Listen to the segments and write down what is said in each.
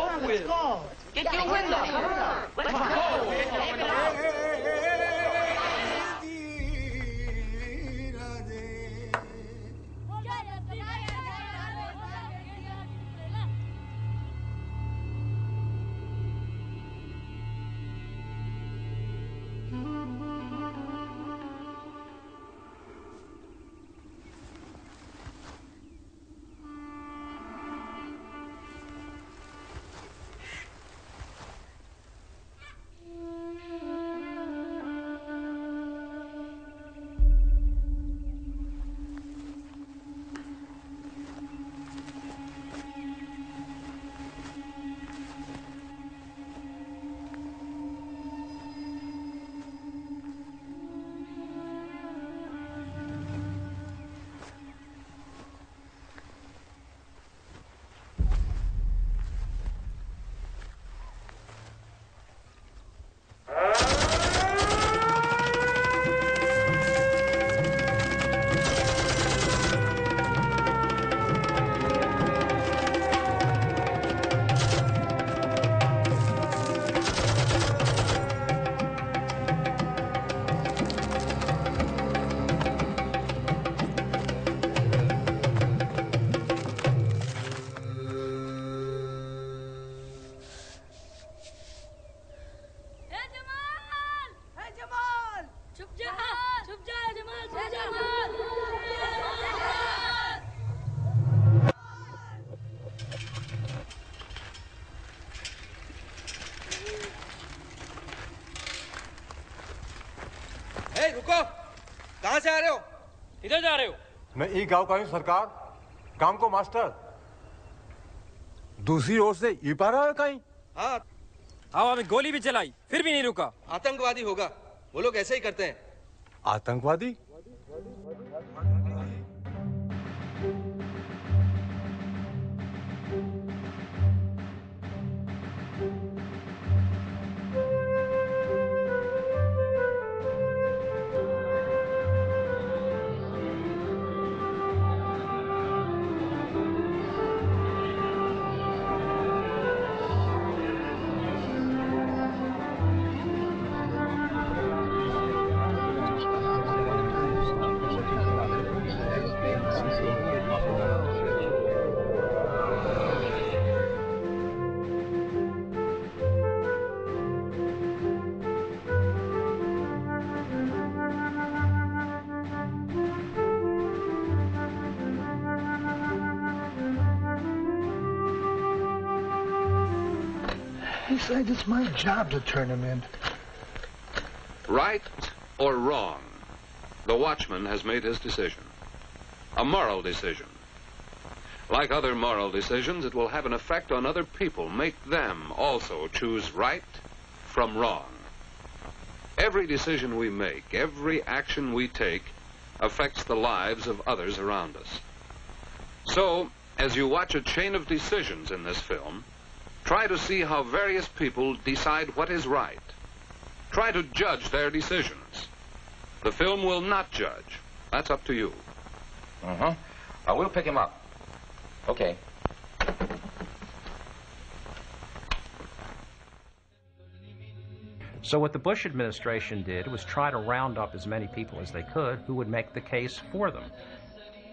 over with. Get your window. Let's go. रुको, कहाँ से आ रहे हो? किधर जा रहे हो? मैं ई गांव का हूँ सरकार, काम को मास्टर। दूसरी ओर से ई पार आया कहीं? हाँ। हवा में गोली भी चलाई, फिर भी नहीं रुका। आतंकवादी होगा, वो लोग ऐसे ही करते हैं। आतंकवादी? He said it's my job to turn him in. Right or wrong, the watchman has made his decision. A moral decision. Like other moral decisions, it will have an effect on other people, make them also choose right from wrong. Every decision we make, every action we take, affects the lives of others around us. So, as you watch a chain of decisions in this film, try to see how various people decide what is right. Try to judge their decisions. The film will not judge. That's up to you. We'll pick him up. Okay. So what the Bush administration did was try to round up as many people as they could who would make the case for them.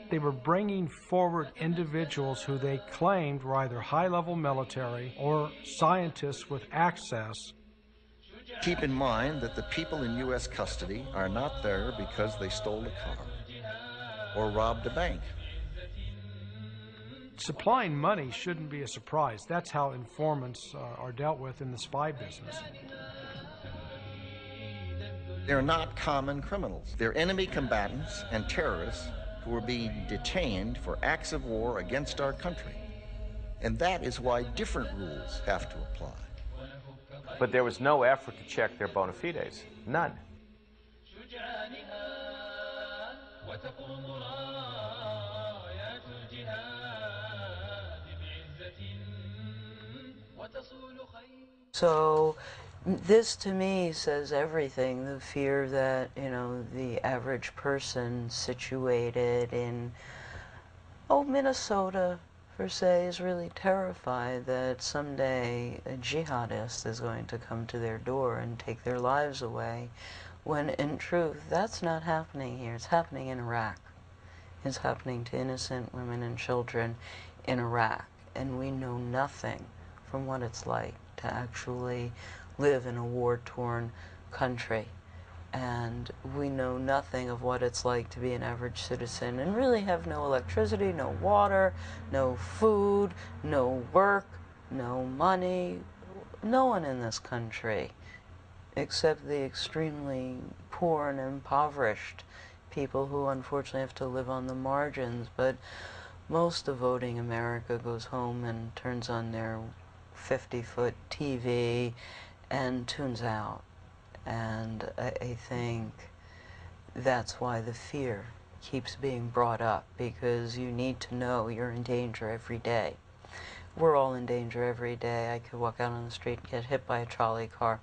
They were bringing forward individuals who they claimed were either high-level military or scientists with access. Keep in mind that the people in U.S. custody are not there because they stole a car or robbed a bank. Supplying money shouldn't be a surprise. That's how informants are dealt with in the spy business. They're not common criminals. They're enemy combatants and terrorists who are being detained for acts of war against our country. And that is why different rules have to apply. But there was no effort to check their bona fides. None. So this to me says everything. The fear that, the average person situated in, Minnesota, per se is really terrified that someday a jihadist is going to come to their door and take their lives away, when in truth that's not happening here. It's happening in Iraq. It's happening to innocent women and children in Iraq, and we know nothing from what it's like to actually live in a war-torn country. And we know nothing of what it's like to be an average citizen and really have no electricity, no water, no food, no work, no money, no one in this country except the extremely poor and impoverished people who unfortunately have to live on the margins. But most of voting America goes home and turns on their 50-foot TV and tunes out. And I think that's why the fear keeps being brought up, because you need to know you're in danger every day. We're all in danger every day. I could walk out on the street and get hit by a trolley car.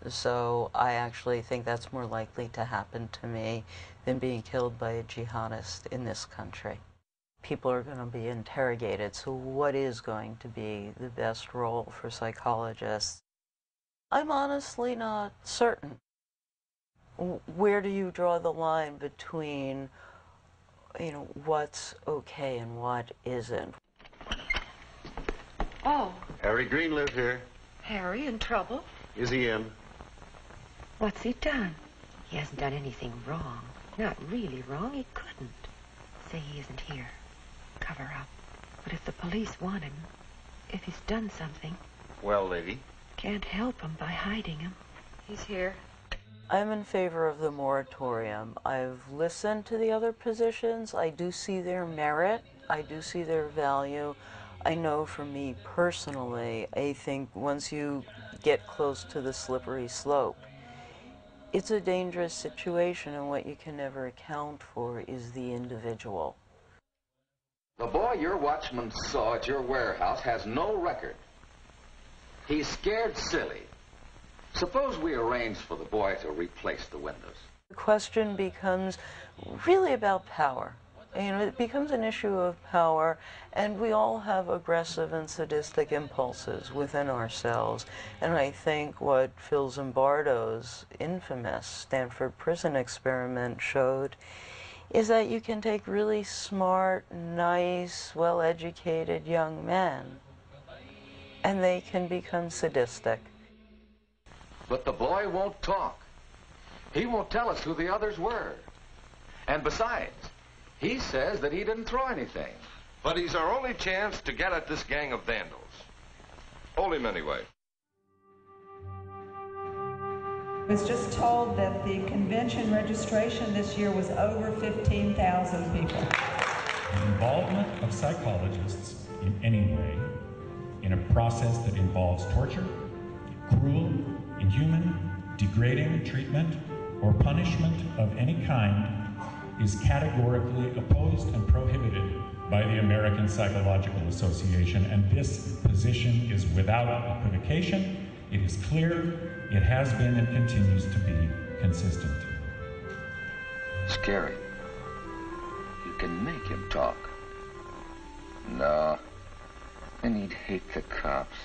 So I actually think that's more likely to happen to me than being killed by a jihadist in this country. People are going to be interrogated, so what is going to be the best role for psychologists? I'm honestly not certain. Where do you draw the line between, what's okay and what isn't? Oh, Harry Green live here. Harry in trouble? Is he in? What's he done? He hasn't done anything wrong. Not really wrong. He couldn't. Say he isn't here. Cover up. But if the police want him, if he's done something... Well, lady? Can't help him by hiding him. He's here. I'm in favor of the moratorium. I've listened to the other positions. I do see their merit. I do see their value. I know for me personally, I think once you get close to the slippery slope, it's a dangerous situation, and what you can never account for is the individual. The boy your watchman saw at your warehouse has no record. He's scared silly. Suppose we arrange for the boy to replace the windows. The question becomes really about power. It becomes an issue of power, and we all have aggressive and sadistic impulses within ourselves. And I think what Phil Zimbardo's infamous Stanford prison experiment showed is that you can take really smart, nice, well-educated young men, and they can become sadistic. But the boy won't talk. He won't tell us who the others were. And besides, he says that he didn't throw anything. But he's our only chance to get at this gang of vandals. Hold him anyway. I was just told that the convention registration this year was over 15,000 people. The involvement of psychologists in any way in a process that involves torture, cruel, inhuman, degrading treatment, or punishment of any kind is categorically opposed and prohibited by the American Psychological Association, and this position is without equivocation. It is clear, it has been and continues to be consistent. Scary. You can make him talk. No, and he'd hate the cops.